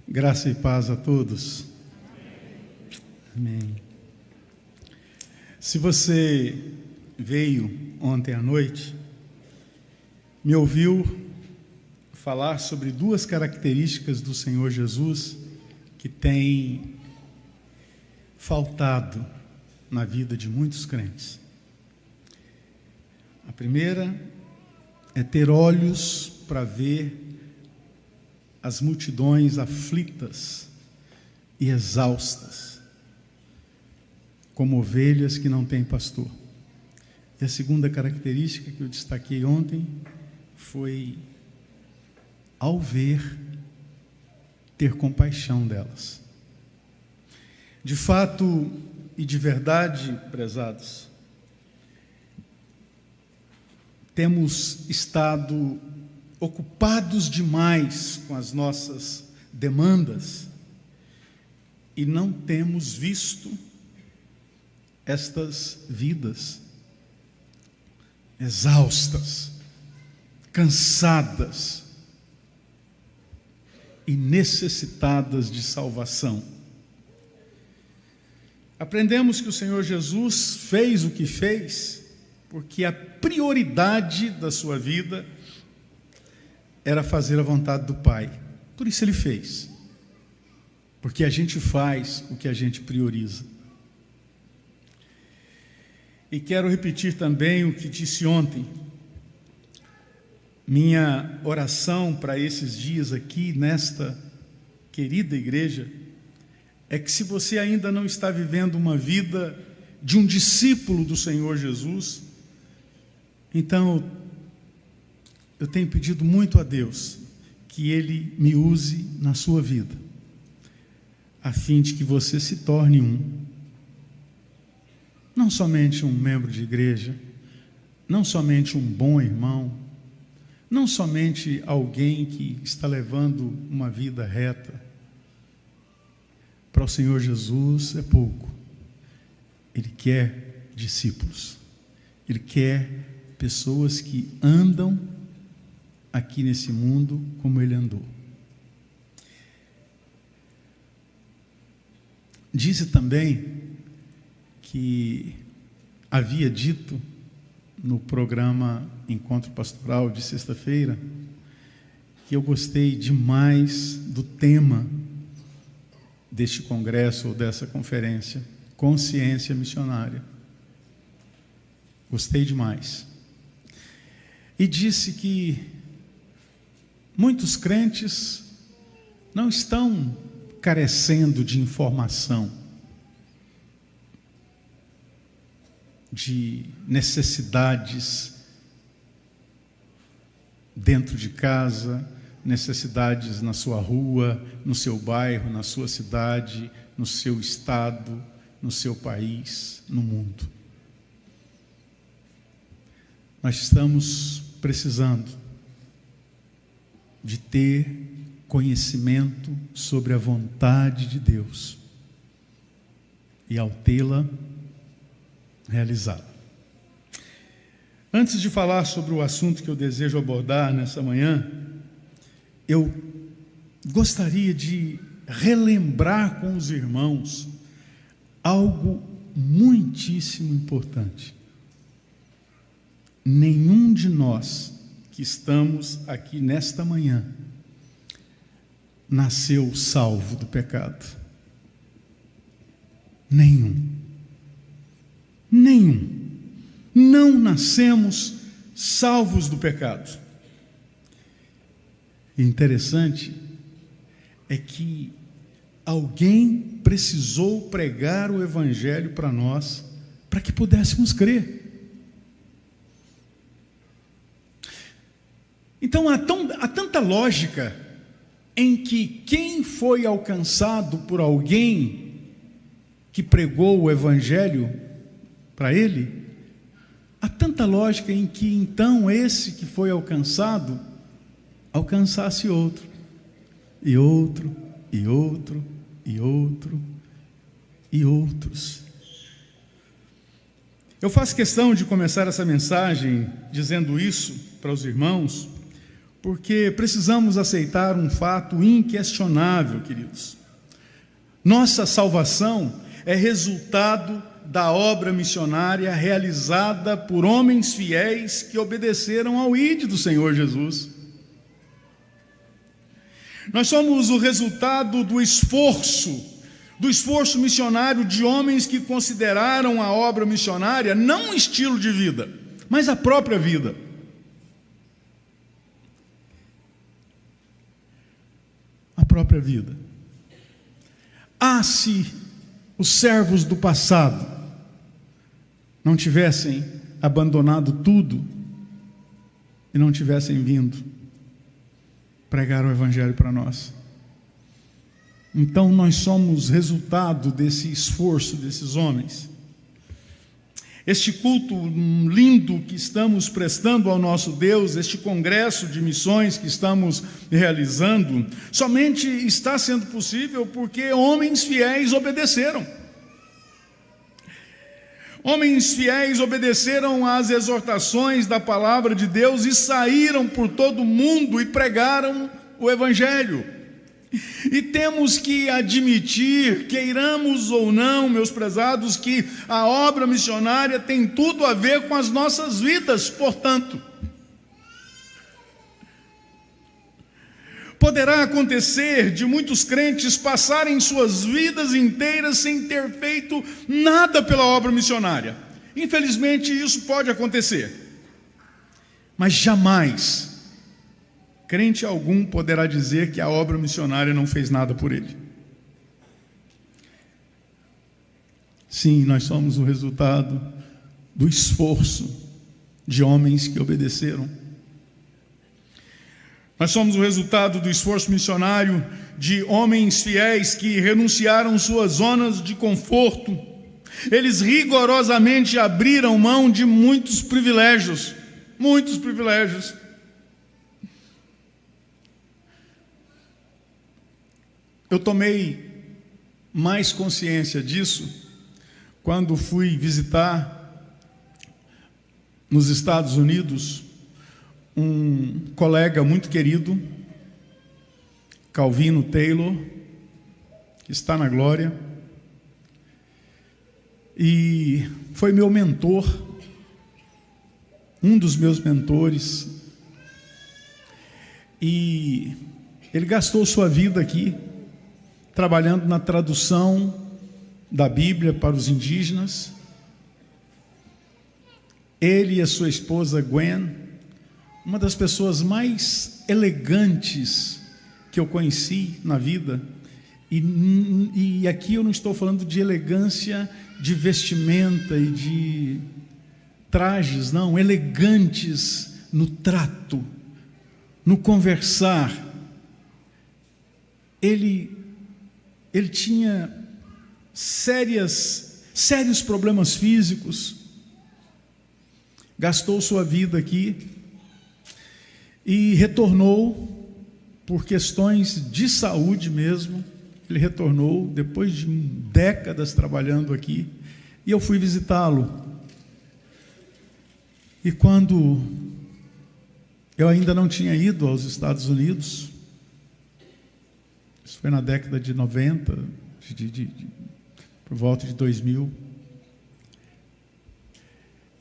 Graça e paz a todos. Amém. Se você veio ontem à noite, me ouviu falar sobre duas características do Senhor Jesus que têm faltado na vida de muitos crentes. A primeira é ter olhos para ver as multidões aflitas e exaustas, como ovelhas que não têm pastor. E a segunda característica que eu destaquei ontem foi, ao ver, ter compaixão delas. De fato e de verdade, prezados, temos estado ocupados demais com as nossas demandas e não temos visto estas vidas exaustas, cansadas e necessitadas de salvação. Aprendemos que o Senhor Jesus fez o que fez porque a prioridade da sua vida era fazer a vontade do Pai. Por isso ele fez. Porque a gente faz o que a gente prioriza. E quero repetir também o que disse ontem. Minha oração para esses dias aqui, nesta querida igreja, é que se você ainda não está vivendo uma vida de um discípulo do Senhor Jesus, então eu tenho pedido muito a Deus que Ele me use na sua vida, a fim de que você se torne não somente um membro de igreja, não somente um bom irmão, não somente alguém que está levando uma vida reta. Para o Senhor Jesus é pouco. Ele quer discípulos. Ele quer pessoas que andam aqui nesse mundo como ele andou. Disse também que havia dito no programa Encontro Pastoral de sexta-feira que eu gostei demais do tema deste congresso ou dessa conferência, Consciência Missionária. Gostei demais. E disse que muitos crentes não estão carecendo de informação, de necessidades dentro de casa, necessidades na sua rua, no seu bairro, na sua cidade, no seu estado, no seu país, no mundo. Nós estamos precisando de ter conhecimento sobre a vontade de Deus e, ao tê-la, realizá-la. Antes de falar sobre o assunto que eu desejo abordar nessa manhã, eu gostaria de relembrar com os irmãos algo muitíssimo importante. Nenhum de nós que estamos aqui nesta manhã nasceu salvo do pecado. Nenhum. Não nascemos salvos do pecado. E interessante é que alguém precisou pregar o Evangelho para nós, para que pudéssemos crer. Então há tanta lógica em que quem foi alcançado por alguém que pregou o Evangelho para ele, há tanta lógica em que então esse que foi alcançado alcançasse outro, e outro, e outro, e outro, e outros. Eu faço questão de começar essa mensagem dizendo isso para os irmãos, porque precisamos aceitar um fato inquestionável, queridos. Nossa salvação é resultado da obra missionária realizada por homens fiéis que obedeceram ao ID do Senhor Jesus. Nós somos o resultado do esforço missionário de homens que consideraram a obra missionária não um estilo de vida, mas a própria vida. A própria vida. Se os servos do passado não tivessem abandonado tudo e não tivessem vindo pregar o Evangelho para nós. Então nós somos resultado desse esforço desses homens. Este culto lindo que estamos prestando ao nosso Deus, este congresso de missões que estamos realizando, somente está sendo possível porque homens fiéis obedeceram. Homens fiéis obedeceram às exortações da palavra de Deus e saíram por todo o mundo e pregaram o Evangelho. E temos que admitir, queiramos ou não, meus prezados, que a obra missionária tem tudo a ver com as nossas vidas, portanto. Poderá acontecer de muitos crentes passarem suas vidas inteiras sem ter feito nada pela obra missionária. Infelizmente, isso pode acontecer. Mas jamais crente algum poderá dizer que a obra missionária não fez nada por ele. Sim, nós somos o resultado do esforço de homens que obedeceram. Nós somos o resultado do esforço missionário de homens fiéis que renunciaram suas zonas de conforto. Eles rigorosamente abriram mão de muitos privilégios. Muitos privilégios. Eu tomei mais consciência disso quando fui visitar nos Estados Unidos um colega muito querido, Calvino Taylor, que está na glória, e foi meu mentor, um dos meus mentores, e ele gastou sua vida aqui, trabalhando na tradução da Bíblia para os indígenas. Ele e a sua esposa Gwen, uma das pessoas mais elegantes que eu conheci na vida, e aqui eu não estou falando de elegância de vestimenta e de trajes, não, elegantes no trato, no conversar. Ele tinha sérios problemas físicos, gastou sua vida aqui e retornou por questões de saúde mesmo. Ele retornou depois de décadas trabalhando aqui, e eu fui visitá-lo. E quando eu ainda não tinha ido aos Estados Unidos, isso foi na década de 90, por volta de 2000,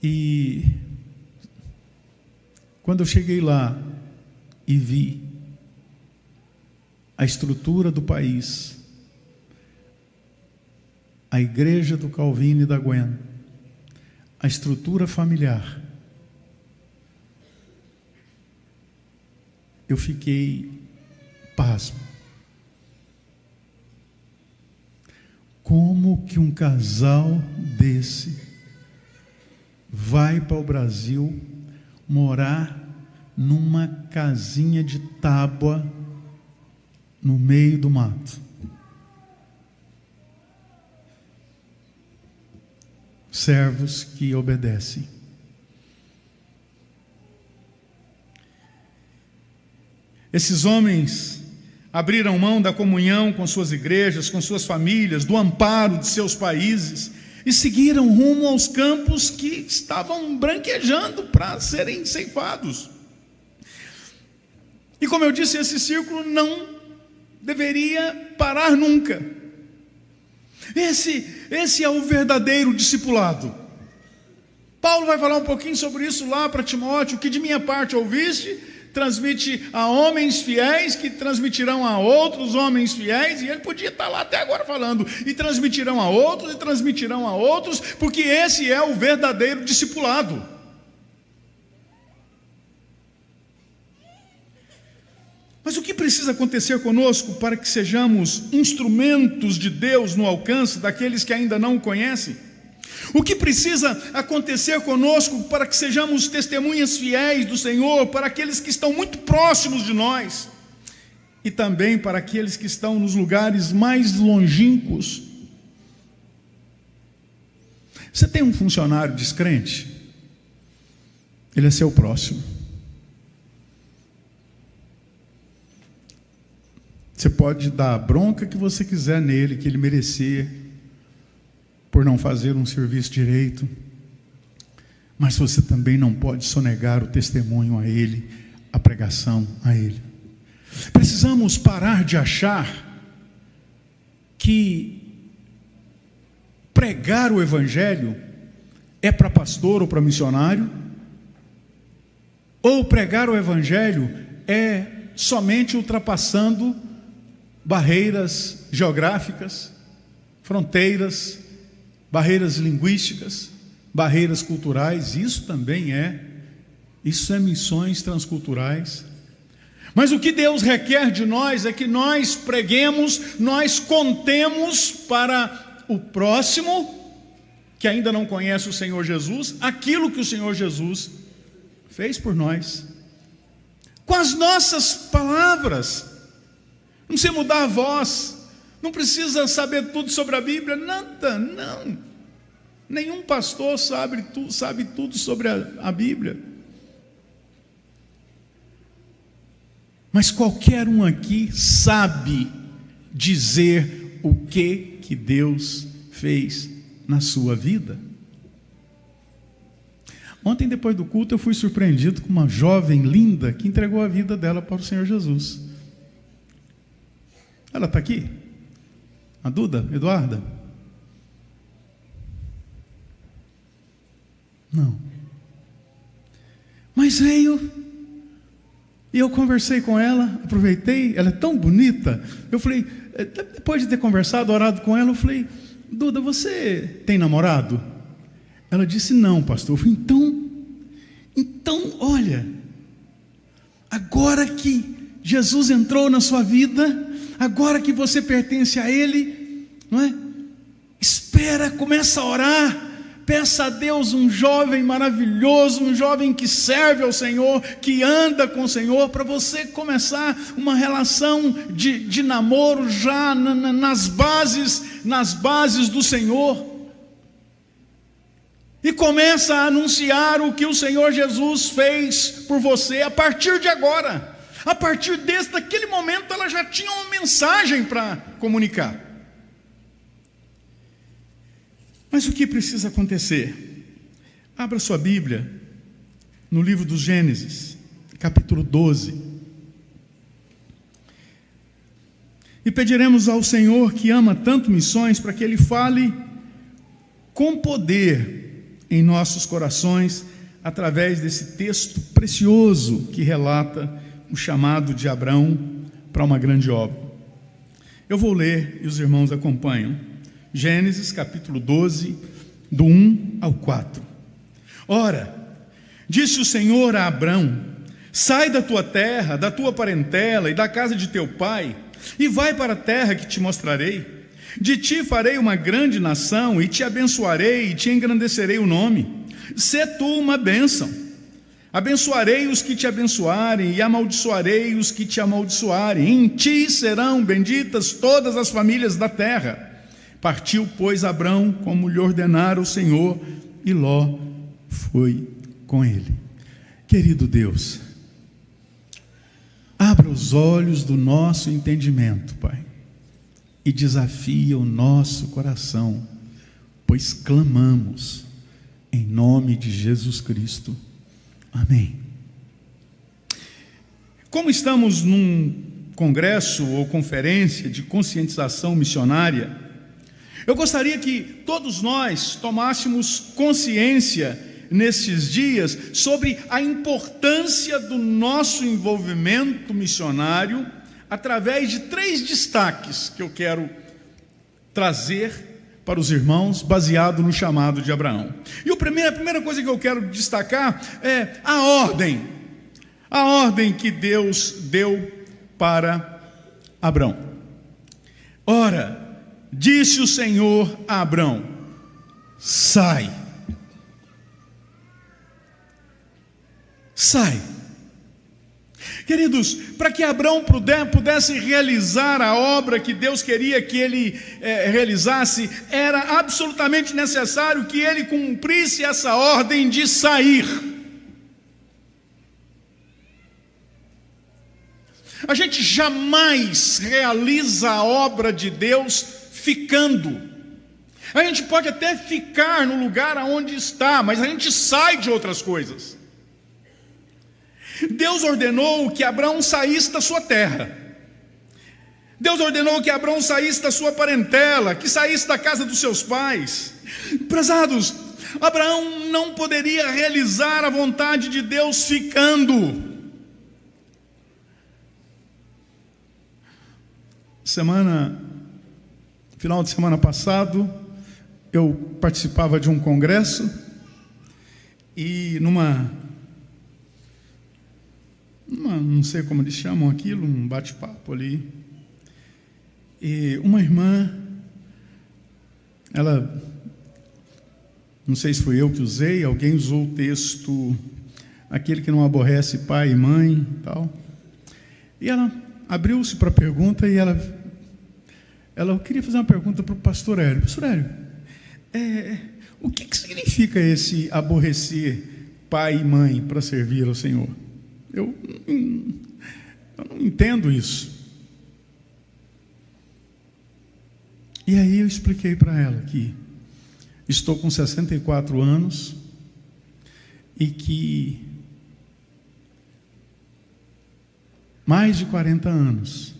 e quando eu cheguei lá e vi a estrutura do país, a igreja do Calvino e da Gwen, a estrutura familiar, eu fiquei pasmo. Como que um casal desse vai para o Brasil morar numa casinha de tábua no meio do mato? Servos que obedecem. Esses homens abriram mão da comunhão com suas igrejas, com suas famílias, do amparo de seus países, e seguiram rumo aos campos que estavam branquejando para serem ceifados. E como eu disse, esse círculo não deveria parar nunca. Esse é o verdadeiro discipulado. Paulo vai falar um pouquinho sobre isso lá para Timóteo: o que de minha parte ouviste, transmite a homens fiéis, que transmitirão a outros homens fiéis. E ele podia estar lá até agora falando, e transmitirão a outros, e transmitirão a outros, porque esse é o verdadeiro discipulado. Mas o que precisa acontecer conosco para que sejamos instrumentos de Deus no alcance daqueles que ainda não o conhecem? O que precisa acontecer conosco para que sejamos testemunhas fiéis do Senhor para aqueles que estão muito próximos de nós e também para aqueles que estão nos lugares mais longínquos? Você tem um funcionário descrente? Ele é seu próximo. Você pode dar a bronca que você quiser nele, que ele merecia, por não fazer um serviço direito, mas você também não pode sonegar o testemunho a ele, a pregação a ele. Precisamos parar de achar que pregar o evangelho é para pastor ou para missionário, ou pregar o evangelho é somente ultrapassando barreiras geográficas, fronteiras, barreiras linguísticas, barreiras culturais. Isso é missões transculturais. Mas o que Deus requer de nós é que nós preguemos, nós contemos para o próximo, que ainda não conhece o Senhor Jesus, aquilo que o Senhor Jesus fez por nós, com as nossas palavras. Não precisa mudar a voz, não precisa saber tudo sobre a Bíblia, nada, não. Nenhum pastor sabe tudo sobre a Bíblia. Mas qualquer um aqui sabe dizer o que Deus fez na sua vida. Ontem, depois do culto, eu fui surpreendido com uma jovem linda que entregou a vida dela para o Senhor Jesus. Ela está aqui? A Duda? Eduarda? Não. Mas veio, e eu conversei com ela, aproveitei, ela é tão bonita. Eu falei, depois de ter conversado, orado com ela, eu falei: Duda, você tem namorado? Ela disse: não, pastor. Eu falei: então, olha, agora que Jesus entrou na sua vida, agora que você pertence a Ele, não é? Espera, começa a orar, peça a Deus um jovem maravilhoso, um jovem que serve ao Senhor, que anda com o Senhor, para você começar uma relação de namoro já nas bases do Senhor. E começa a anunciar o que o Senhor Jesus fez por você a partir de agora. A partir daquele momento, ela já tinha uma mensagem para comunicar. Mas o que precisa acontecer? Abra sua Bíblia no livro do Gênesis, capítulo 12. E pediremos ao Senhor, que ama tanto missões, para que Ele fale com poder em nossos corações, através desse texto precioso que relata o chamado de Abrão para uma grande obra. Eu vou ler e os irmãos acompanham. Gênesis capítulo 12, do 1 ao 4. Ora, disse o Senhor a Abrão: sai da tua terra, da tua parentela e da casa de teu pai, e vai para a terra que te mostrarei. De ti farei uma grande nação, e te abençoarei, e te engrandecerei o nome. Sê tu uma bênção. Abençoarei os que te abençoarem, e amaldiçoarei os que te amaldiçoarem. Em ti serão benditas todas as famílias da terra. Partiu, pois, Abrão, como lhe ordenara o Senhor, e Ló foi com ele. Querido Deus, abra os olhos do nosso entendimento, Pai, e desafia o nosso coração, pois clamamos em nome de Jesus Cristo. Amém. Como estamos num congresso ou conferência de conscientização missionária, eu gostaria que todos nós tomássemos consciência nesses dias sobre a importância do nosso envolvimento missionário através de 3 destaques que eu quero trazer para os irmãos, baseado no chamado de Abraão. E a primeira coisa que eu quero destacar é a ordem que Deus deu para Abrão. Ora, disse o Senhor a Abrão: sai. Queridos, para que Abrão pudesse realizar a obra que Deus queria que ele realizasse, era absolutamente necessário que ele cumprisse essa ordem de sair. A gente jamais realiza a obra de Deus ficando. A gente pode até ficar no lugar onde está, mas a gente sai de outras coisas. Deus ordenou que Abraão saísse da sua terra. Deus ordenou que Abraão saísse da sua parentela, que saísse da casa dos seus pais. Prezados, Abraão não poderia realizar a vontade de Deus ficando. Final de semana passado, eu participava de um congresso e não sei como eles chamam aquilo, um bate-papo ali, e uma irmã, ela, não sei se foi eu que usei, alguém usou o texto, aquele que não aborrece pai e mãe, tal, e ela abriu-se para a pergunta, e ela queria fazer uma pergunta para o pastor Hélio. Pastor Hélio, o que significa esse aborrecer pai e mãe para servir ao Senhor? Eu não entendo isso. E aí eu expliquei para ela que estou com 64 anos e que mais de 40 anos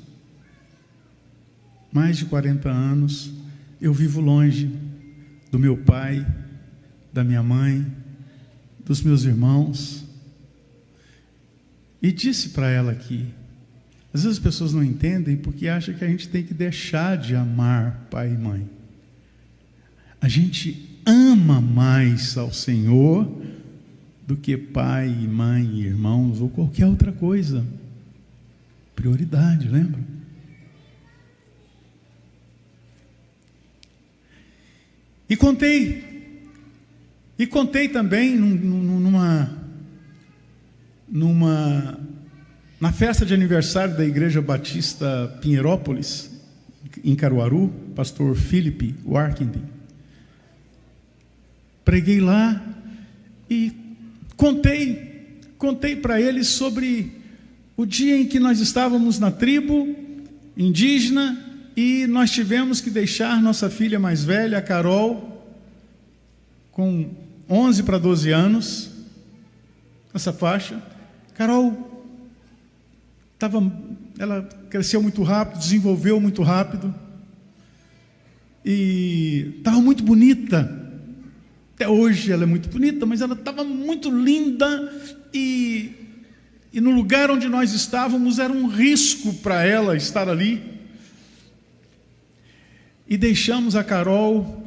eu vivo longe do meu pai, da minha mãe, dos meus irmãos. E disse para ela que às vezes as pessoas não entendem porque acham que a gente tem que deixar de amar pai e mãe. A gente ama mais ao Senhor do que pai, mãe, irmãos ou qualquer outra coisa. Prioridade, lembra? E contei também na festa de aniversário da Igreja Batista Pinheirópolis, em Caruaru, pastor Philip Warkindi. Preguei lá e contei para eles sobre o dia em que nós estávamos na tribo indígena e nós tivemos que deixar nossa filha mais velha, a Carol, com 11 para 12 anos, essa faixa. Carol ela cresceu muito rápido, desenvolveu muito rápido e estava muito bonita. Até hoje ela é muito bonita, mas ela estava muito linda e no lugar onde nós estávamos era um risco para ela estar ali. E deixamos a Carol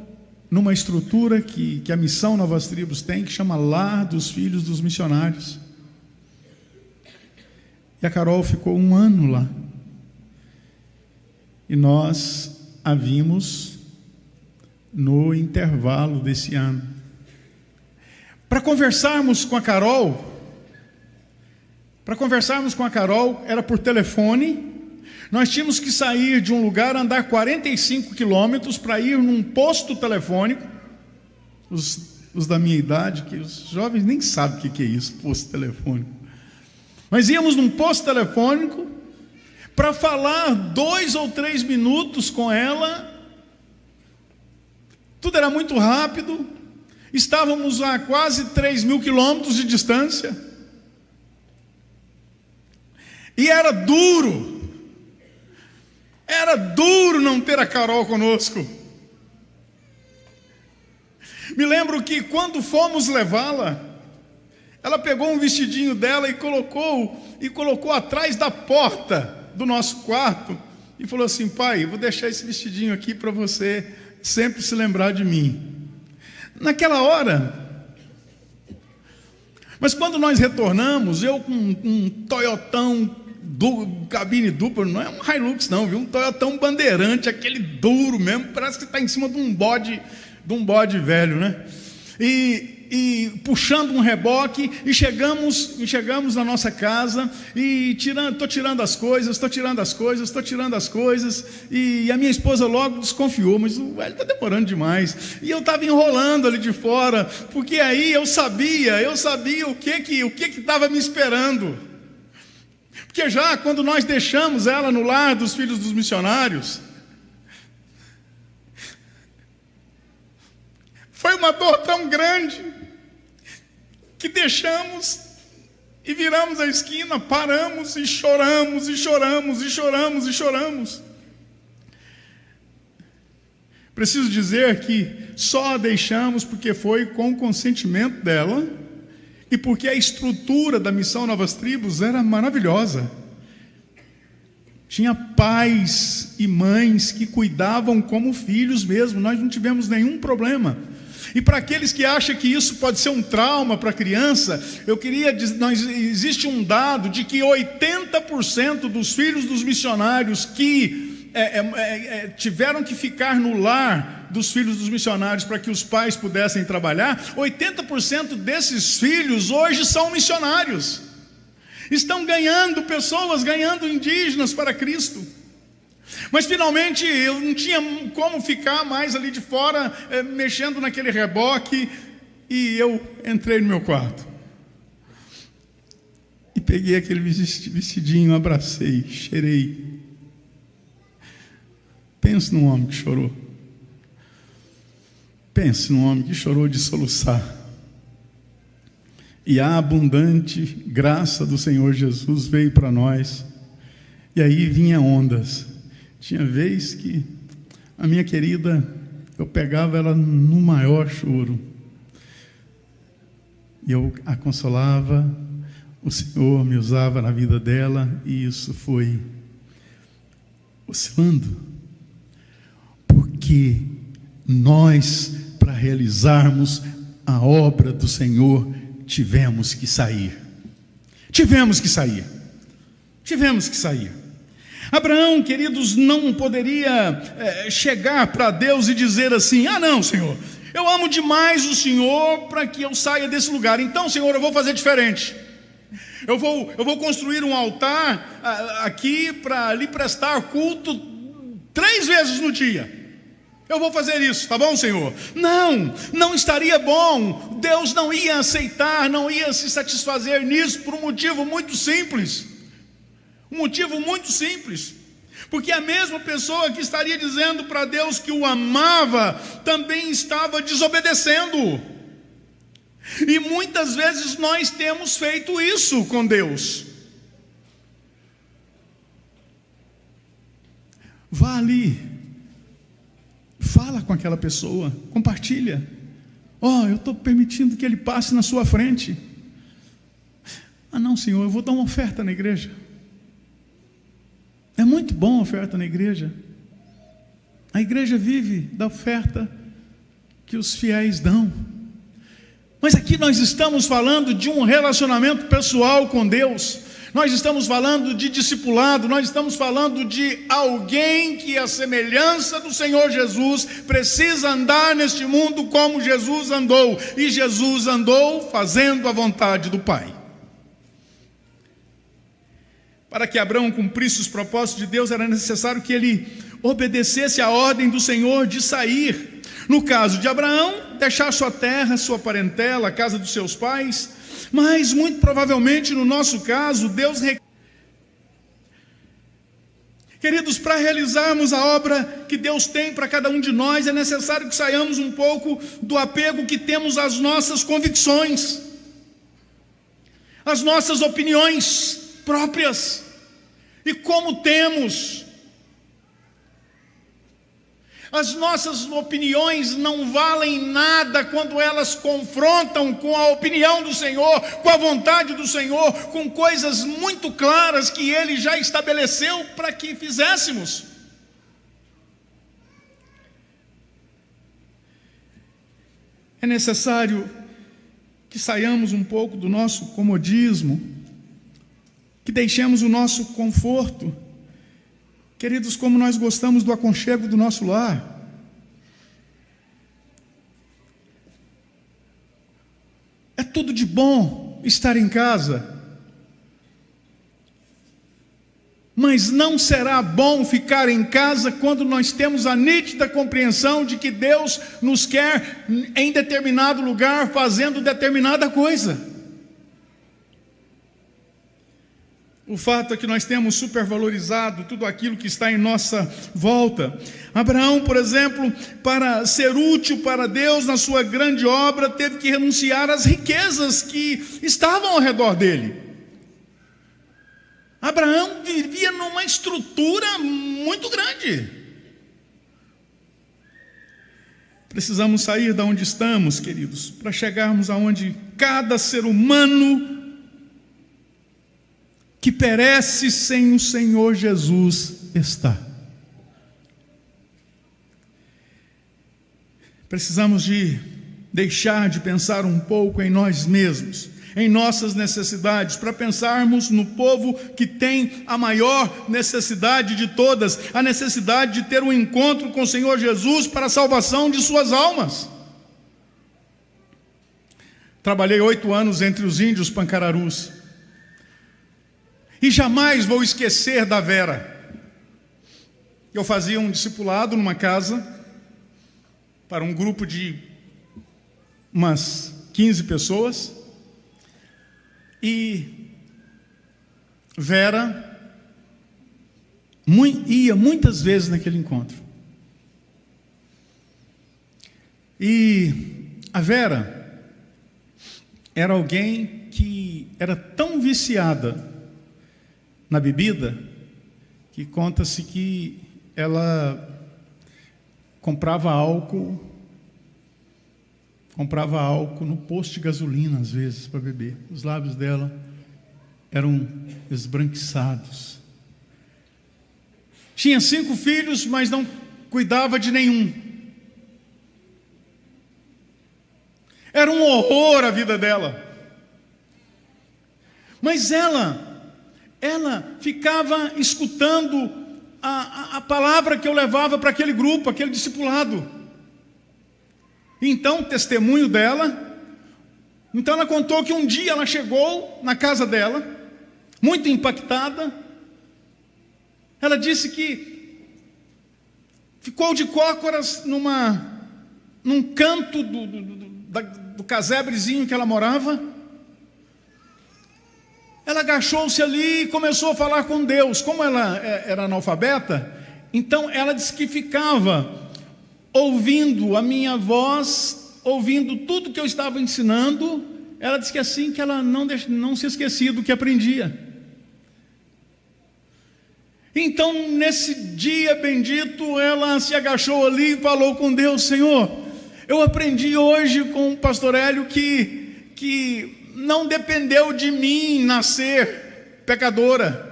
numa estrutura que a Missão Novas Tribos tem, que chama Lar dos Filhos dos Missionários. E a Carol ficou 1 ano lá. E nós a vimos no intervalo desse ano. Para conversarmos com a Carol, era por telefone. Nós tínhamos que sair de um lugar, andar 45 quilômetros para ir num posto telefônico. Os da minha idade, que os jovens nem sabem o que é isso, posto telefônico. Mas íamos num posto telefônico para falar 2 ou 3 minutos com ela. Tudo era muito rápido. Estávamos a quase 3.000 quilômetros de distância. E era duro não ter a Carol conosco. Me lembro que quando fomos levá-la, ela pegou um vestidinho dela e colocou atrás da porta do nosso quarto e falou assim: pai, eu vou deixar esse vestidinho aqui para você sempre se lembrar de mim. Naquela hora, mas quando nós retornamos, eu com um Toyotão cabine dupla, não é um Hilux não, viu? Um Toyotão bandeirante, aquele duro mesmo, parece que está em cima de um bode velho, né? E puxando um reboque, e chegamos na nossa casa, e estou tirando as coisas, e a minha esposa logo desconfiou, mas o velho está demorando demais, e eu estava enrolando ali de fora, porque aí eu sabia o que estava me esperando, porque já quando nós deixamos ela no lar dos filhos dos missionários, foi uma dor tão grande, que deixamos e viramos a esquina, paramos e choramos. Preciso dizer que só a deixamos porque foi com o consentimento dela e porque a estrutura da Missão Novas Tribos era maravilhosa. Tinha pais e mães que cuidavam como filhos mesmo, nós não tivemos nenhum problema. E para aqueles que acham que isso pode ser um trauma para a criança, eu queria dizer, existe um dado de que 80% dos filhos dos missionários que tiveram que ficar no lar dos filhos dos missionários para que os pais pudessem trabalhar, 80% desses filhos hoje são missionários. Estão ganhando pessoas, ganhando indígenas para Cristo. Mas finalmente eu não tinha como ficar mais ali de fora, mexendo naquele reboque, e eu entrei no meu quarto e peguei aquele vestidinho, abracei, cheirei. Pense num homem que chorou. Pense num homem que chorou de soluçar. E a abundante graça do Senhor Jesus veio para nós. E aí vinha ondas. Tinha vez que a minha querida, eu pegava ela no maior choro. E eu a consolava, o Senhor me usava na vida dela, e isso foi oscilando. Porque nós, para realizarmos a obra do Senhor, tivemos que sair. Abraão, queridos, não poderia chegar para Deus e dizer assim: ah não, Senhor, eu amo demais o Senhor para que eu saia desse lugar, então, Senhor, eu vou fazer diferente. Eu vou construir um altar aqui para lhe prestar culto 3 vezes no dia. Eu vou fazer isso, tá bom, Senhor? Não estaria bom. Deus não ia aceitar, não ia se satisfazer nisso por um motivo muito simples. Porque a mesma pessoa que estaria dizendo para Deus que o amava, também estava desobedecendo. E muitas vezes nós temos feito isso com Deus. Vá ali, fala com aquela pessoa, compartilha. Eu estou permitindo que ele passe na sua frente. Ah não, Senhor, eu vou dar uma oferta na igreja. É muito bom a oferta na igreja. A igreja vive da oferta que os fiéis dão. Mas aqui nós estamos falando de um relacionamento pessoal com Deus. Nós estamos falando de discipulado, nós estamos falando de alguém que, a semelhança do Senhor Jesus, precisa andar neste mundo como Jesus andou. E Jesus andou fazendo a vontade do Pai. Para que Abraão cumprisse os propósitos de Deus, era necessário que ele obedecesse a ordem do Senhor de sair. No caso de Abraão, deixar sua terra, sua parentela, a casa dos seus pais. Mas muito provavelmente no nosso caso, Deus... Queridos, para realizarmos a obra que Deus tem para cada um de nós, é necessário que saiamos um pouco do apego que temos às nossas convicções, às nossas opiniões próprias. E como temos? As nossas opiniões não valem nada quando elas confrontam com a opinião do Senhor, com a vontade do Senhor, com coisas muito claras que Ele já estabeleceu para que fizéssemos. É necessário que saiamos um pouco do nosso comodismo, que deixemos o nosso conforto. Queridos, como nós gostamos do aconchego do nosso lar. É tudo de bom estar em casa, mas não será bom ficar em casa quando nós temos a nítida compreensão de que Deus nos quer em determinado lugar, fazendo determinada coisa. O fato é que nós temos supervalorizado tudo aquilo que está em nossa volta. Abraão, por exemplo, para ser útil para Deus na sua grande obra, teve que renunciar às riquezas que estavam ao redor dele. Abraão vivia numa estrutura muito grande. Precisamos sair de onde estamos, queridos, para chegarmos aonde cada ser humano que perece sem o Senhor Jesus está. Precisamos de deixar de pensar um pouco em nós mesmos, em nossas necessidades, para pensarmos no povo que tem a maior necessidade de todas, a necessidade de ter um encontro com o Senhor Jesus para a salvação de suas almas. Trabalhei 8 anos entre os índios pancararus, e jamais vou esquecer da Vera. Eu fazia um discipulado numa casa, para um grupo de umas 15 pessoas, e Vera ia muitas vezes naquele encontro. E a Vera era alguém que era tão viciada na bebida, que conta-se que ela comprava álcool no posto de gasolina, às vezes, para beber. Os lábios dela eram esbranquiçados. Tinha 5 filhos, mas não cuidava de nenhum. Era um horror a vida dela. Mas ela ficava escutando a palavra que eu levava para aquele grupo, aquele discipulado. Então, testemunho dela. Então ela contou que um dia ela chegou na casa dela, muito impactada. Ela disse que ficou de cócoras num canto do casebrezinho que ela morava. Ela agachou-se ali e começou a falar com Deus. Como ela era analfabeta, então ela disse que ficava ouvindo a minha voz, ouvindo tudo que eu estava ensinando. Ela disse que assim que ela não se esquecia do que aprendia. Então, nesse dia bendito, ela se agachou ali e falou com Deus: Senhor, eu aprendi hoje com o pastor Hélio que não dependeu de mim nascer pecadora.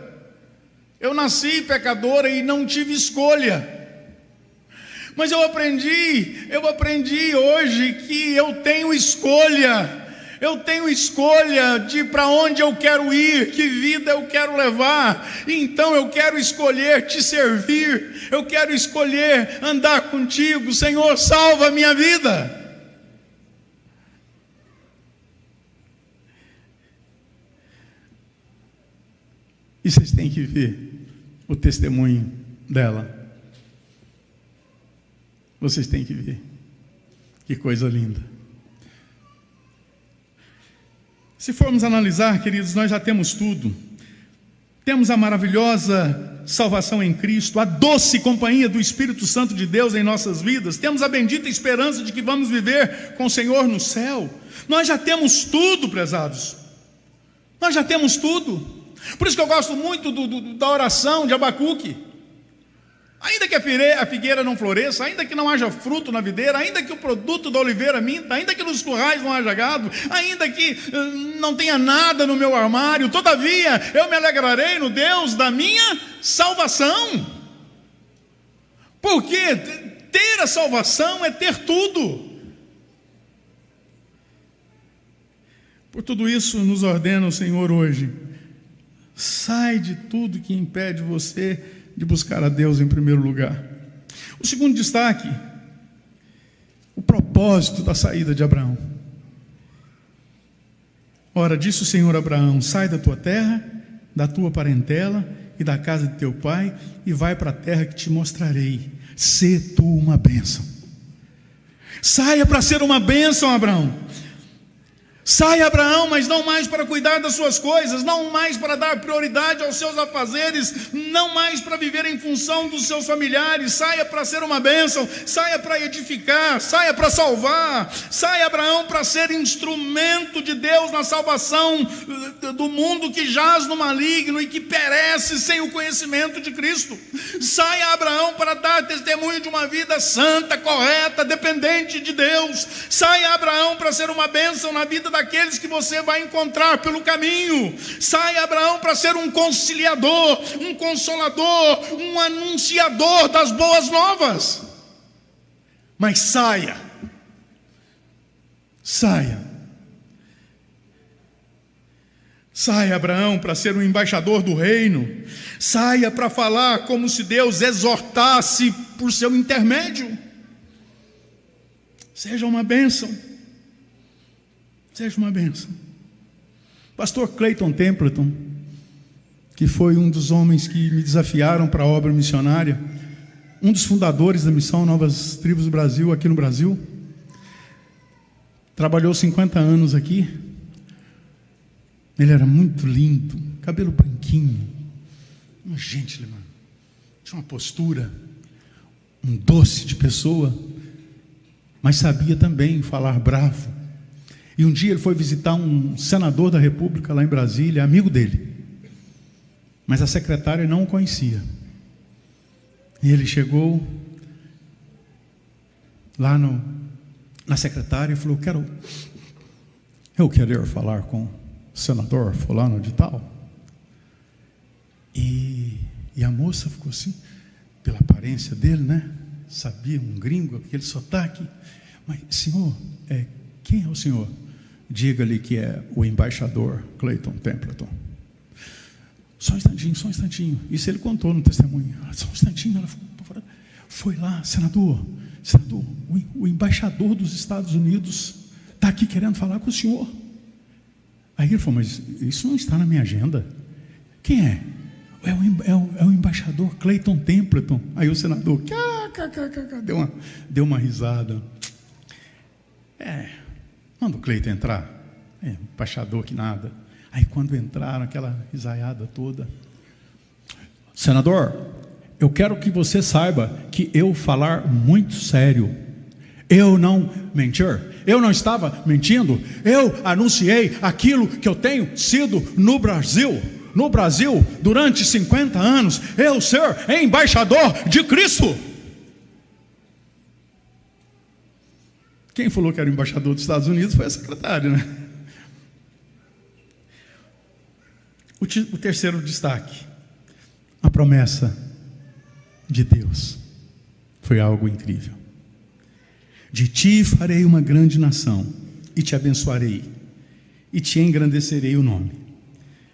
Eu nasci pecadora e não tive escolha. Mas eu aprendi hoje que eu tenho escolha. Eu tenho escolha de para onde eu quero ir, que vida eu quero levar. Então eu quero escolher te servir. Eu quero escolher andar contigo. Senhor, salva a minha vida. E vocês têm que ver o testemunho dela. Vocês têm que ver. Que coisa linda. Se formos analisar, queridos, nós já temos tudo. Temos a maravilhosa salvação em Cristo, a doce companhia do Espírito Santo de Deus em nossas vidas. Temos a bendita esperança de que vamos viver com o Senhor no céu. Nós já temos tudo, prezados. Nós já temos tudo. Por isso que eu gosto muito da oração de Abacuque. Ainda que a figueira não floresça, ainda que não haja fruto na videira, ainda que o produto da oliveira minta, ainda que nos currais não haja gado, ainda que não tenha nada no meu armário, todavia eu me alegrarei no Deus da minha salvação. Porque ter a salvação é ter tudo. Por tudo isso nos ordena o Senhor hoje: sai de tudo que impede você de buscar a Deus em primeiro lugar. O segundo destaque, o propósito da saída de Abraão. Ora, disse o Senhor a Abraão: sai da tua terra, da tua parentela e da casa de teu pai, e vai para a terra que te mostrarei. Sê tu uma bênção. Saia para ser uma bênção, Abraão. Sai, Abraão, mas não mais para cuidar das suas coisas, não mais para dar prioridade aos seus afazeres, não mais para viver em função dos seus familiares. Saia para ser uma bênção, saia para edificar, saia para salvar. Saia, Abraão, para ser instrumento de Deus na salvação do mundo que jaz no maligno e que perece sem o conhecimento de Cristo. Saia, Abraão, para dar testemunho de uma vida santa, correta, dependente de Deus. Saia, Abraão, para ser uma bênção na vida daqueles que você vai encontrar pelo caminho. Saia, Abraão, para ser um conciliador, um consolador, um anunciador das boas novas. Mas saia, Abraão, para ser um embaixador do reino. Saia para falar como se Deus exortasse por seu intermédio. Seja uma bênção. Seja uma bênção. Pastor Clayton Templeton, que foi um dos homens que me desafiaram para a obra missionária, um dos fundadores da missão Novas Tribos do Brasil, aqui no Brasil, trabalhou 50 anos aqui. Ele era muito lindo, cabelo branquinho, um gentleman, tinha uma postura, um doce de pessoa, mas sabia também falar bravo. E um dia ele foi visitar um senador da República lá em Brasília, amigo dele, mas a secretária não o conhecia. E ele chegou lá na secretária e falou: eu quero falar com o senador fulano de tal. E a moça ficou assim, pela aparência dele, né? Sabia, um gringo, aquele sotaque. Mas, senhor, quem é o senhor? Diga-lhe que é o embaixador Clayton Templeton. Só um instantinho. Isso ele contou no testemunho. Só um instantinho, ela foi lá: senador, o embaixador dos Estados Unidos está aqui querendo falar com o senhor. Aí ele falou: mas isso não está na minha agenda. Quem é? É o embaixador Clayton Templeton. Aí o senador deu uma risada. Manda o Cleiton entrar. Embaixador que nada. Aí quando entraram, aquela risaiada toda: senador, eu quero que você saiba que eu falar muito sério. Eu não mentir. Eu não estava mentindo. Eu anunciei aquilo que eu tenho sido no Brasil, durante 50 anos. Eu ser embaixador de Cristo. Quem falou que era o embaixador dos Estados Unidos foi a secretária, né? O terceiro destaque, a promessa de Deus, foi algo incrível. De ti farei uma grande nação, e te abençoarei, e te engrandecerei o nome.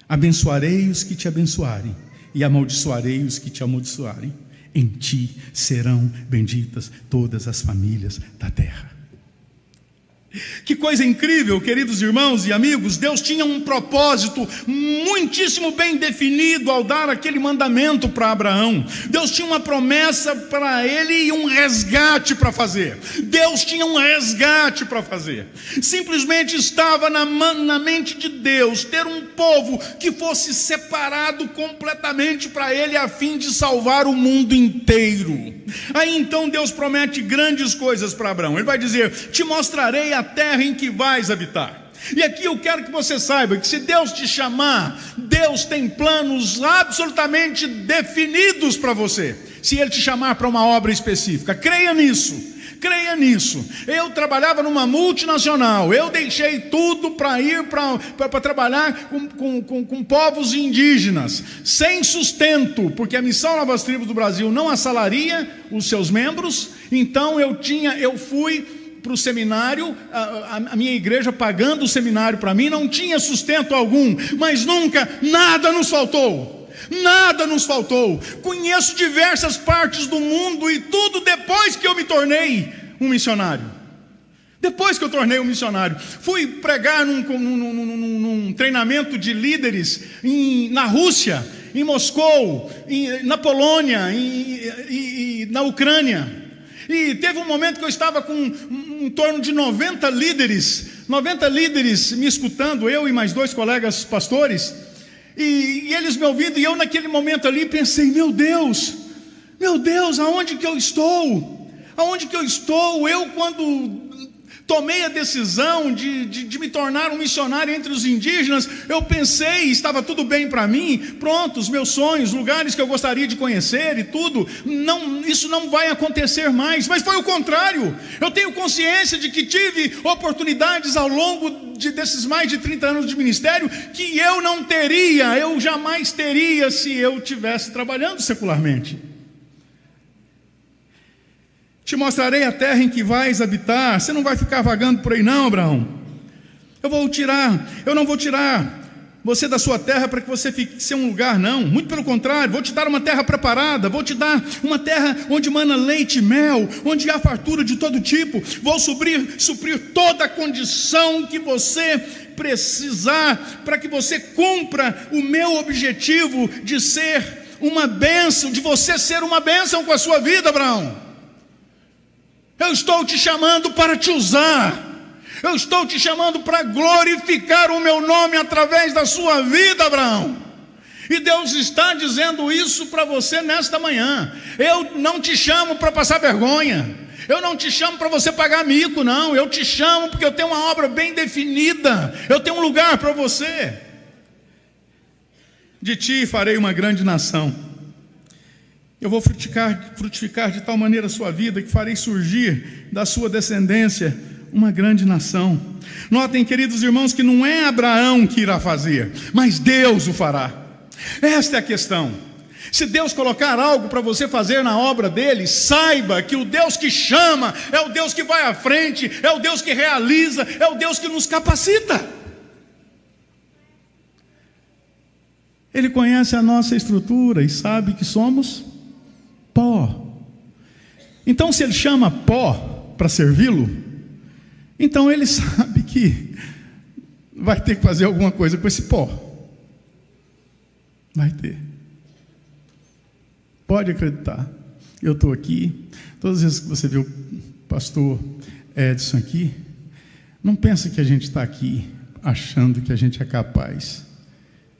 Abençoarei os que te abençoarem, e amaldiçoarei os que te amaldiçoarem. Em ti serão benditas todas as famílias da terra. Que coisa incrível, queridos irmãos e amigos. Deus tinha um propósito muitíssimo bem definido ao dar aquele mandamento para Abraão. Deus tinha uma promessa para ele e um resgate para fazer. Deus tinha um resgate para fazer. Simplesmente estava na mente de Deus ter um povo que fosse separado completamente para ele, a fim de salvar o mundo inteiro. Aí então Deus promete grandes coisas para Abraão. Ele vai dizer: te mostrarei a terra em que vais habitar. E aqui eu quero que você saiba que se Deus te chamar, Deus tem planos absolutamente definidos para você. Se Ele te chamar para uma obra específica, creia nisso. Creia nisso. Eu trabalhava numa multinacional, eu deixei tudo para ir para trabalhar com povos indígenas, sem sustento, porque a Missão Novas Tribos do Brasil não assalaria os seus membros. Então eu fui para o seminário, a minha igreja pagando o seminário para mim, não tinha sustento algum, mas nunca, nada nos faltou. Nada nos faltou. Conheço diversas partes do mundo, e tudo depois que eu me tornei um missionário. Depois que eu tornei um missionário, fui pregar num treinamento de líderes na Rússia, em Moscou, na Polônia e na Ucrânia. E teve um momento que eu estava com em torno de 90 líderes me escutando, eu e mais 2 colegas pastores. E eles me ouvindo, e eu naquele momento ali pensei, meu Deus, aonde que eu estou? Aonde que eu estou? Eu, quando tomei a decisão de me tornar um missionário entre os indígenas, eu pensei, estava tudo bem para mim, pronto, os meus sonhos, lugares que eu gostaria de conhecer e tudo, isso não vai acontecer mais. Mas foi o contrário. Eu tenho consciência de que tive oportunidades ao longo desses mais de 30 anos de ministério que eu jamais teria se eu estivesse trabalhando secularmente. Te mostrarei a terra em que vais habitar. Você não vai ficar vagando por aí não, Abraão. Eu não vou tirar você da sua terra para que você fique sem um lugar, não. Muito pelo contrário, vou te dar uma terra preparada, vou te dar uma terra onde mana leite e mel, onde há fartura de todo tipo. Vou suprir toda a condição que você precisar, para que você cumpra o meu objetivo de ser uma bênção, de você ser uma bênção com a sua vida, Abraão. Eu estou te chamando para te usar. Eu estou te chamando para glorificar o meu nome através da sua vida, Abraão. E Deus está dizendo isso para você nesta manhã. Eu não te chamo para passar vergonha. Eu não te chamo para você pagar mico, não. Eu te chamo porque eu tenho uma obra bem definida. Eu tenho um lugar para você. De ti farei uma grande nação. Eu vou frutificar de tal maneira a sua vida que farei surgir da sua descendência uma grande nação. Notem, queridos irmãos, que não é Abraão que irá fazer, mas Deus o fará. Esta é a questão. Se Deus colocar algo para você fazer na obra dele, saiba que o Deus que chama é o Deus que vai à frente, é o Deus que realiza, é o Deus que nos capacita. Ele conhece a nossa estrutura e sabe que somos pó. Então, se ele chama pó para servi-lo, então ele sabe que vai ter que fazer alguma coisa com esse pó. Vai ter. Pode acreditar. Eu estou aqui. Todas as vezes que você vê o pastor Edson aqui, não pensa que a gente está aqui achando que a gente é capaz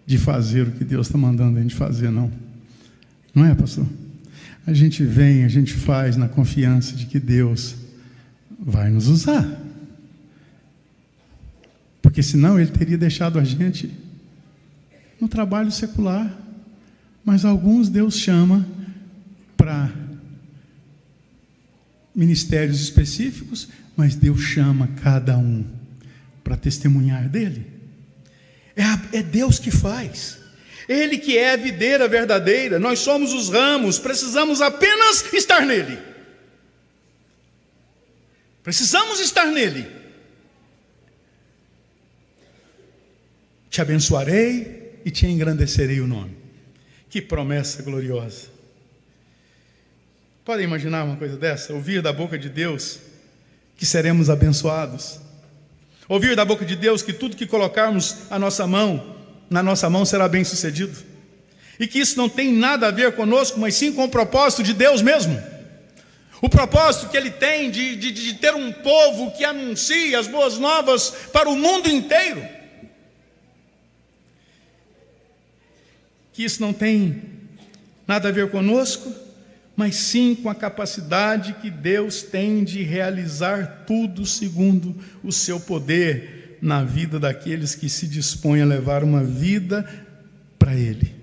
de fazer o que Deus está mandando a gente fazer, não. Não é, pastor? A gente vem, a gente faz na confiança de que Deus vai nos usar. Porque senão Ele teria deixado a gente no trabalho secular. Mas alguns Deus chama para ministérios específicos, mas Deus chama cada um para testemunhar dEle. É Deus que faz. Ele que é a videira verdadeira, nós somos os ramos, precisamos apenas estar nele. Precisamos estar nele. Te abençoarei e te engrandecerei o nome. Que promessa gloriosa. Podem imaginar uma coisa dessa? Ouvir da boca de Deus que seremos abençoados. Ouvir da boca de Deus que tudo que colocarmos na nossa mão será bem sucedido. E que isso não tem nada a ver conosco, mas sim com o propósito de Deus mesmo. O propósito que Ele tem de ter um povo que anuncie as boas novas para o mundo inteiro. Que isso não tem nada a ver conosco, mas sim com a capacidade que Deus tem de realizar tudo segundo o seu poder na vida daqueles que se dispõem a levar uma vida para Ele.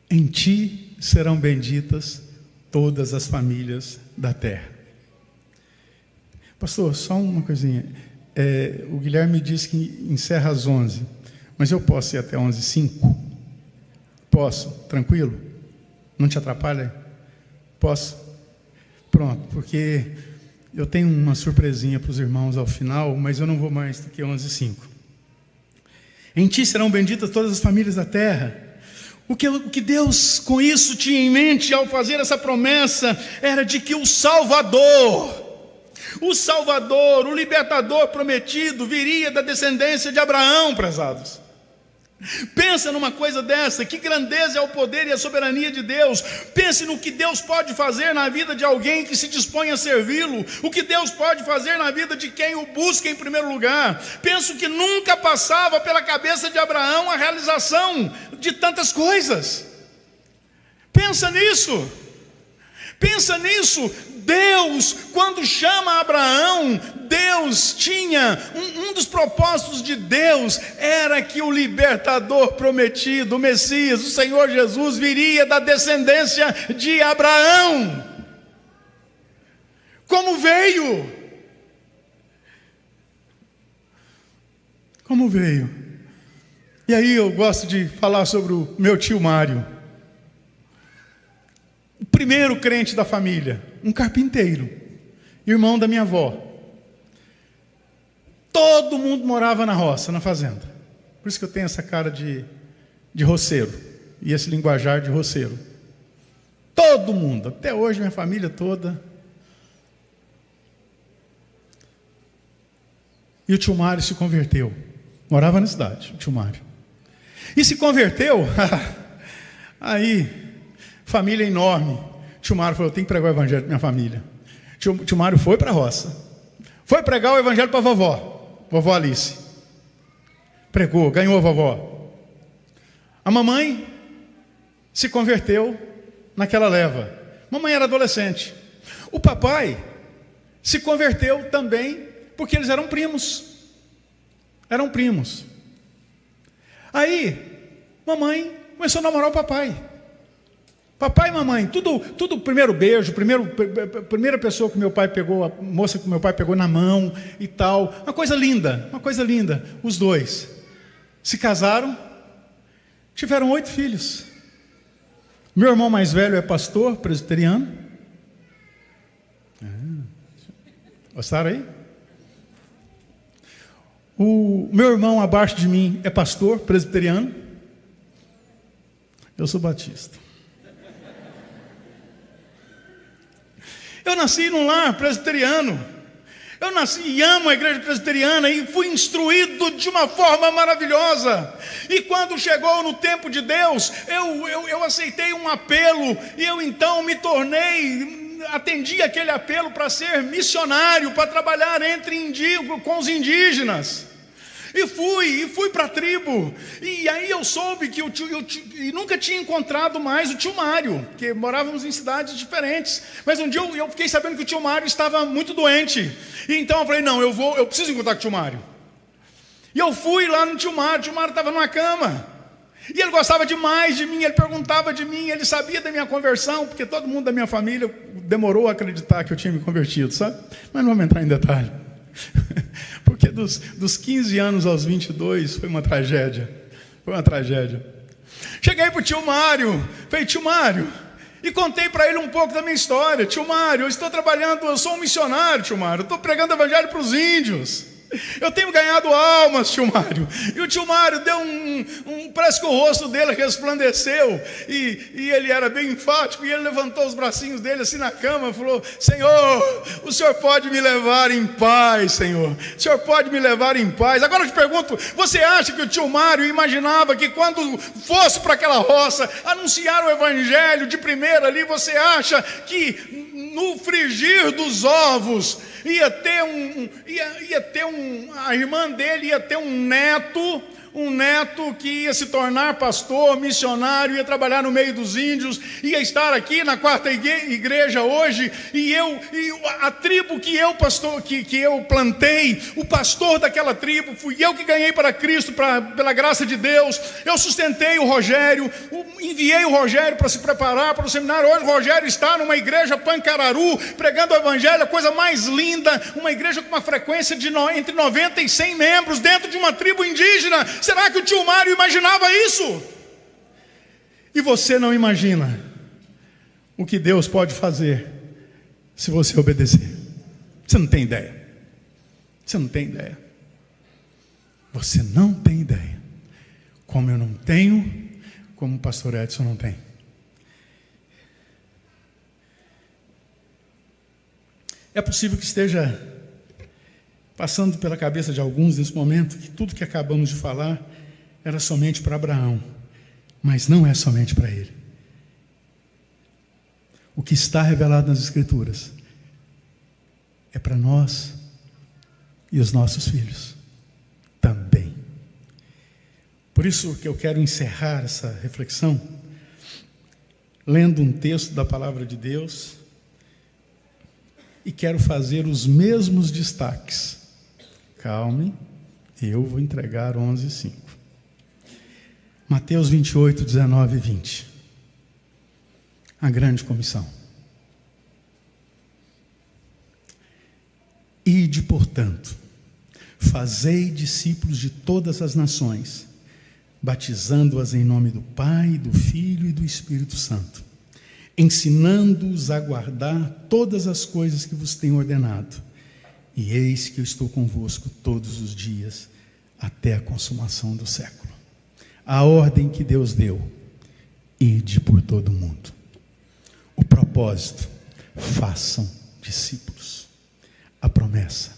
Em ti serão benditas todas as famílias da terra. Pastor, só uma coisinha. O Guilherme disse que encerra às 11, mas eu posso ir até 11h05? Posso? Tranquilo? Não te atrapalha? Posso? Pronto, porque eu tenho uma surpresinha para os irmãos ao final, mas eu não vou mais do que 11h05. Em ti serão benditas todas as famílias da terra. O que Deus com isso tinha em mente ao fazer essa promessa era de que o Salvador, o libertador prometido, viria da descendência de Abraão, prezados. Pensa numa coisa dessa, que grandeza é o poder e a soberania de Deus. Pense no que Deus pode fazer na vida de alguém que se dispõe a servi-lo, o que Deus pode fazer na vida de quem o busca em primeiro lugar. Penso que nunca passava pela cabeça de Abraão a realização de tantas coisas. Pensa nisso. Deus, quando chama Abraão, Deus tinha, um dos propósitos de Deus era que o libertador prometido, o Messias, o Senhor Jesus, viria da descendência de Abraão. Como veio? E aí eu gosto de falar sobre o meu tio Mário. O primeiro crente da família, um carpinteiro, irmão da minha avó. Todo mundo morava na roça, na fazenda. Por isso que eu tenho essa cara de roceiro, e esse linguajar de roceiro. Todo mundo, até hoje minha família toda. E o tio Mário se converteu. Morava na cidade, o tio Mário. E se converteu, aí... família enorme. Tio Mário falou: eu tenho que pregar o evangelho para minha família. Tio Mário foi para a roça, foi pregar o evangelho para a vovó Alice. Pregou, ganhou a vovó. A mamãe se converteu naquela leva. Mamãe era adolescente. O papai se converteu também, porque eles eram primos. Aí, mamãe começou a namorar o papai. Papai e mamãe, tudo primeiro beijo, primeira pessoa que meu pai pegou, a moça que meu pai pegou na mão e tal. Uma coisa linda. Os dois se casaram, tiveram 8 filhos. Meu irmão mais velho é pastor presbiteriano. Gostaram aí? O meu irmão abaixo de mim é pastor presbiteriano. Eu sou batista. Eu nasci num lar presbiteriano. Eu nasci e amo a igreja presbiteriana e fui instruído de uma forma maravilhosa. E quando chegou no tempo de Deus, eu aceitei um apelo e eu então me tornei, atendi aquele apelo para ser missionário, para trabalhar com os indígenas. E fui para a tribo. E aí eu soube que e nunca tinha encontrado mais o tio Mário, porque morávamos em cidades diferentes. Mas um dia eu fiquei sabendo que o tio Mário estava muito doente. E então eu falei: não, eu preciso encontrar com o tio Mário. E eu fui lá no tio Mário estava numa cama. E ele gostava demais de mim, ele perguntava de mim, ele sabia da minha conversão, porque todo mundo da minha família demorou a acreditar que eu tinha me convertido, sabe? Mas não vamos entrar em detalhe. Porque dos 15 anos aos 22 foi uma tragédia. Cheguei para o tio Mário, falei: tio Mário, e contei para ele um pouco da minha história. Tio Mário, eu estou trabalhando, eu sou um missionário, tio Mário, eu estou pregando o evangelho para os índios. Eu tenho ganhado almas, tio Mário. E o tio Mário deu parece que o rosto dele resplandeceu. E ele era bem enfático. E ele levantou os bracinhos dele assim na cama e falou: Senhor, o Senhor pode me levar em paz, Senhor. O Senhor pode me levar em paz. Agora eu te pergunto, você acha que o tio Mário imaginava que quando fosse para aquela roça anunciar o evangelho de primeira ali, você acha que no frigir dos ovos a irmã dele ia ter um neto um neto que ia se tornar pastor, missionário, ia trabalhar no meio dos índios, ia estar aqui na quarta igreja hoje, e a tribo que eu plantei, o pastor daquela tribo, fui eu que ganhei para Cristo, pela graça de Deus. Eu sustentei o Rogério, enviei o Rogério para se preparar para o seminário. Hoje o Rogério está numa igreja Pancararu, pregando o evangelho, a coisa mais linda, uma igreja com uma frequência de entre 90 e 100 membros, dentro de uma tribo indígena. Será que o tio Mário imaginava isso? E você não imagina o que Deus pode fazer se você obedecer. Você não tem ideia. Você não tem ideia. Você não tem ideia. Como eu não tenho, como o pastor Edson não tem. É possível que esteja passando pela cabeça de alguns nesse momento que tudo que acabamos de falar era somente para Abraão, mas não é somente para ele. O que está revelado nas Escrituras é para nós e os nossos filhos também. Por isso que eu quero encerrar essa reflexão lendo um texto da palavra de Deus e quero fazer os mesmos destaques. Calme, eu vou entregar 11:5. Mateus 28, 19 e 20. A grande comissão. Ide, portanto, fazei discípulos de todas as nações, batizando-as em nome do Pai, do Filho e do Espírito Santo, ensinando-os a guardar todas as coisas que vos tenho ordenado. E eis que eu estou convosco todos os dias, até a consumação do século. A ordem que Deus deu: ide por todo o mundo. O propósito: façam discípulos. A promessa: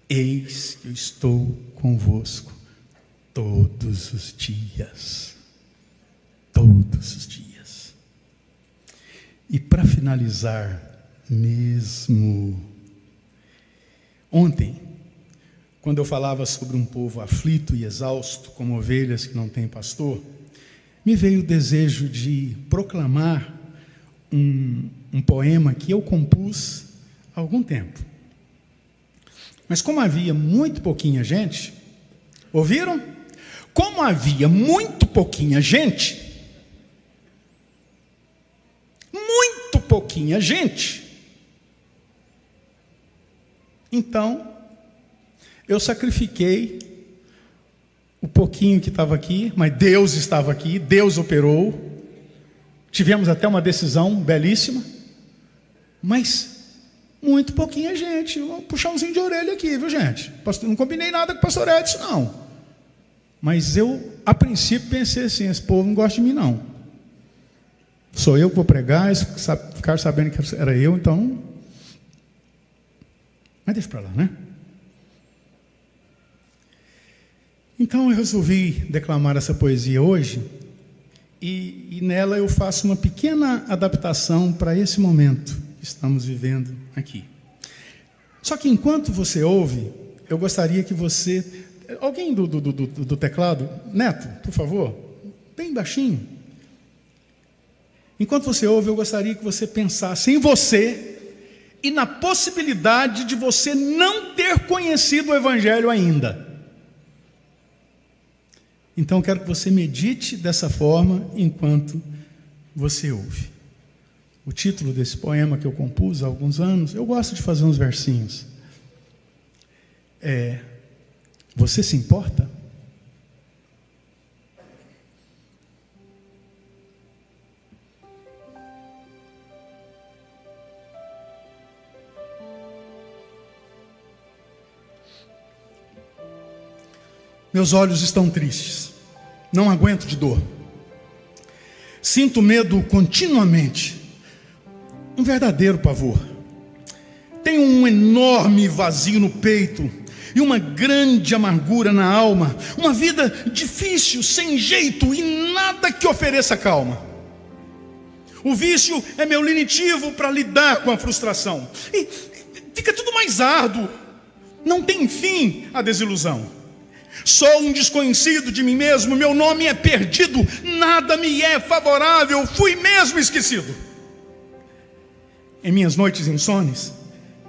eis que eu estou convosco todos os dias. Todos os dias. E para finalizar mesmo, ontem, quando eu falava sobre um povo aflito e exausto, como ovelhas que não têm pastor, me veio o desejo de proclamar um poema que eu compus há algum tempo. Mas como havia muito pouquinha gente, ouviram? Como havia muito pouquinha gente, então eu sacrifiquei o pouquinho que estava aqui, mas Deus estava aqui, Deus operou, tivemos até uma decisão belíssima, mas muito pouquinha gente, um puxãozinho de orelha aqui, viu gente? Não combinei nada com o pastor Edson, não, mas eu a princípio pensei assim: esse povo não gosta de mim não, sou eu que vou pregar, ficar sabendo que era eu, então, mas deixa para lá, né? Então eu resolvi declamar essa poesia hoje, e nela eu faço uma pequena adaptação para esse momento que estamos vivendo aqui. Só que enquanto você ouve, eu gostaria que você... Alguém do teclado? Neto, por favor, bem baixinho. Enquanto você ouve, eu gostaria que você pensasse em você e na possibilidade de você não ter conhecido o Evangelho ainda. Então, eu quero que você medite dessa forma enquanto você ouve. O título desse poema que eu compus há alguns anos, eu gosto de fazer uns versinhos. Você se importa? Meus olhos estão tristes, não aguento de dor. Sinto medo continuamente, um verdadeiro pavor. Tenho um enorme vazio no peito e uma grande amargura na alma. Uma vida difícil, sem jeito e nada que ofereça calma. O vício é meu lenitivo para lidar com a frustração. E fica tudo mais árduo, não tem fim a desilusão. Sou um desconhecido de mim mesmo, meu nome é perdido, nada me é favorável, fui mesmo esquecido. Em minhas noites insones,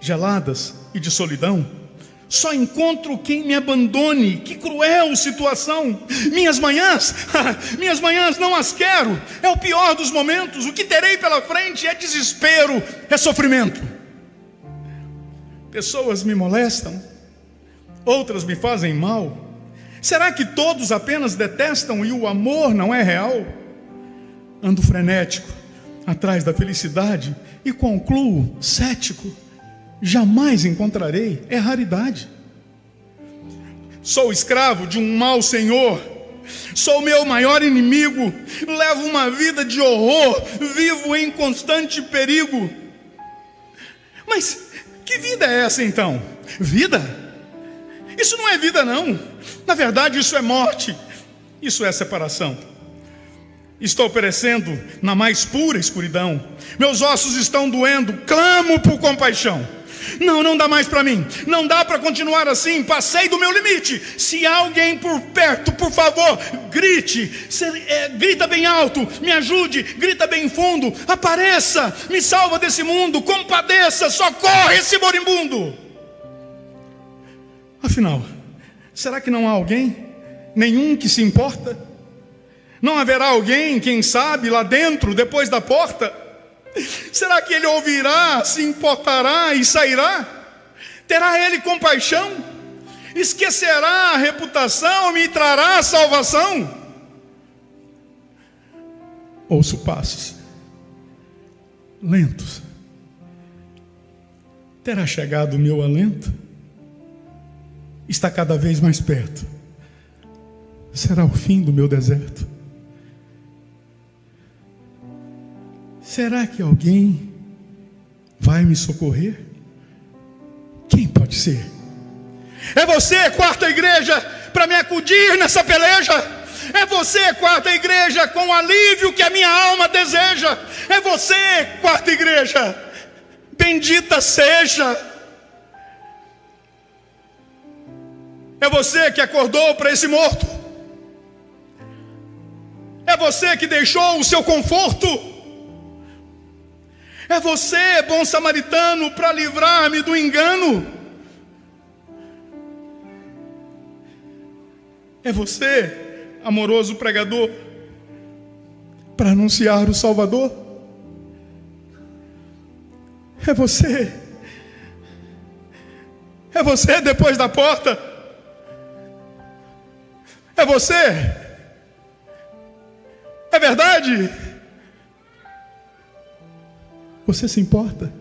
geladas e de solidão, só encontro quem me abandone. Que cruel situação. Minhas manhãs não as quero. É o pior dos momentos. O que terei pela frente é desespero, é sofrimento. Pessoas me molestam, outras me fazem mal. Será que todos apenas detestam e o amor não é real? Ando frenético atrás da felicidade e concluo cético: jamais encontrarei, é raridade. Sou escravo de um mau senhor, sou meu maior inimigo, levo uma vida de horror, vivo em constante perigo. Mas que vida é essa então? Vida? Isso não é vida não. Na verdade isso é morte, isso é separação. Estou perecendo na mais pura escuridão, meus ossos estão doendo, clamo por compaixão. Não dá mais para mim, não dá para continuar assim, passei do meu limite. Se há alguém por perto, por favor, grite, grita bem alto, me ajude, grita bem fundo, apareça, me salva desse mundo, compadeça, socorre esse moribundo. Afinal, será que não há alguém, nenhum que se importa? Não haverá alguém, quem sabe, lá dentro, depois da porta? Será que ele ouvirá, se importará e sairá? Terá ele compaixão? Esquecerá a reputação e me trará salvação? Ouço passos lentos. Terá chegado o meu alento? Está cada vez mais perto. Será o fim do meu deserto? Será que alguém vai me socorrer? Quem pode ser? É você, quarta igreja, para me acudir nessa peleja? É você, quarta igreja, com o alívio que a minha alma deseja? É você, quarta igreja, bendita seja. É você que acordou para esse morto. É você que deixou o seu conforto. É você, bom samaritano, para livrar-me do engano. É você, amoroso pregador, para anunciar o Salvador. É você depois da porta. É você. É verdade? Você se importa?